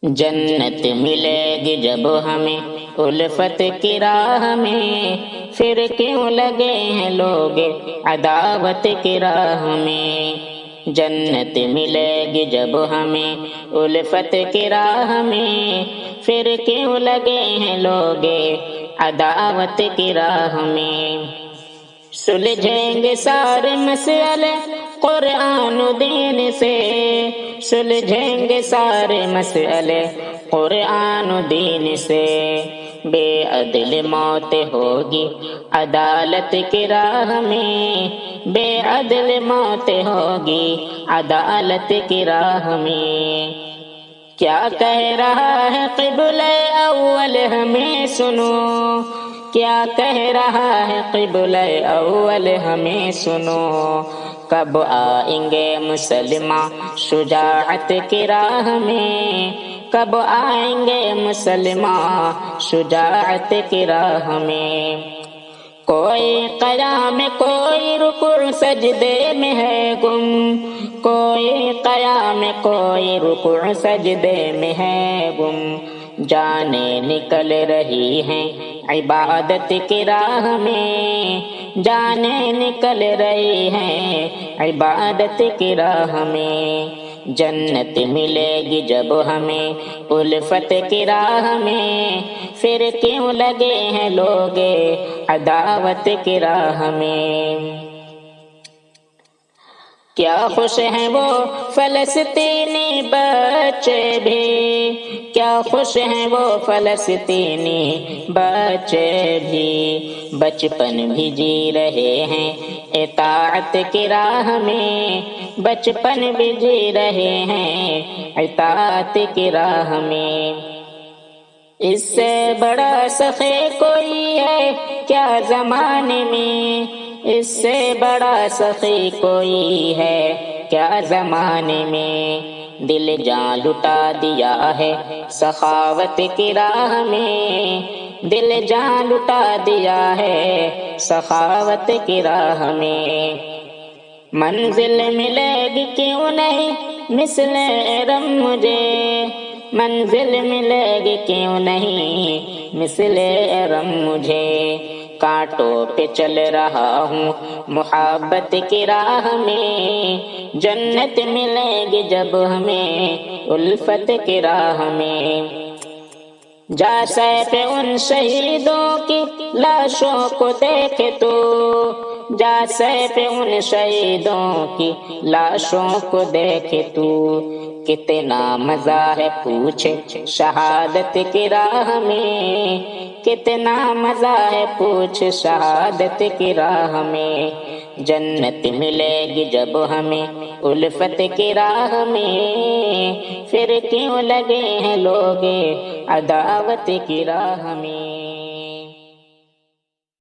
جنت ملے گی جب ہمیں الفت کی راہ میں، پھر کیوں لگے ہیں لوگ عداوت کی راہ میں۔ جنت ملے گی جب ہمیں الفت کی راہ میں، پھر کیوں لگے ہیں لوگ عداوت کی راہ میں۔ سلجھیں گے سارے مسئلے قرآن و دین سے، سلجھیں گے سارے مسئلے قرآن و دین سے۔ بے عدل موت ہوگی عدالت کی راہ میں، بے عدل موت ہوگی عدالت کی راہ میں۔ کیا کہہ رہا ہے قبلہ اول ہمیں سنو، کیا کہہ رہا ہے قبلہ اول ہمیں سنو۔ کب آئیں گے مسلمان شجاعت کی راہ میں، کب آئیں گے مسلمان شجاعت کی راہ میں۔ کوئی قیام کوئی رکوع سجدے میں ہے گم، کوئی قیام کوئی رکوع سجدے میں ہے گم۔ جانیں نکل رہی ہیں عبادت کی راہ میں، جانیں نکل رہی ہیں عبادت کی راہ میں۔ جنت ملے گی جب ہمیں الفت کی راہ میں، پھر کیوں لگے ہیں لوگ عداوت کی راہ میں۔ کیا خوش ہیں وہ فلسطینی بچے بھی، کیا خوش ہیں وہ فلسطینی بچے بھی، بچپن بھی جی رہے ہیں اطاعت کی راہ میں، بچپن بھی جی رہے ہیں اطاعت کی راہ میں۔ اس سے بڑا سخی کوئی ہے کیا زمانے میں، اس سے بڑا سخی کوئی ہے کیا زمانے میں۔ دل جان لٹا دیا ہے سخاوت کی راہ میں، دل جان لٹا دیا ہے سخاوت کی راہ میں۔ منزل ملے گی کیوں نہیں مثل ارم مجھے، منزل ملے گی کیوں نہیں مثل ارم مجھے۔ کانٹوں پہ چل رہا ہوں محبت کی راہ میں، جنت ملے گی جب ہمیں الفت کی راہ میں۔ جیسے پہ ان شہیدوں کی لاشوں کو دیکھے تو، جیسے پہ ان شہیدوں کی لاشوں کو دیکھے تو، کتنا مزہ ہے پوچھے شہادت کی راہ میں، کتنا مزہ ہے پوچھ شہادت کی راہ میں۔ جنت ملے گی جب ہمیں الفت کی راہ میں، پھر کیوں لگے ہیں لوگ عداوت کی راہ میں۔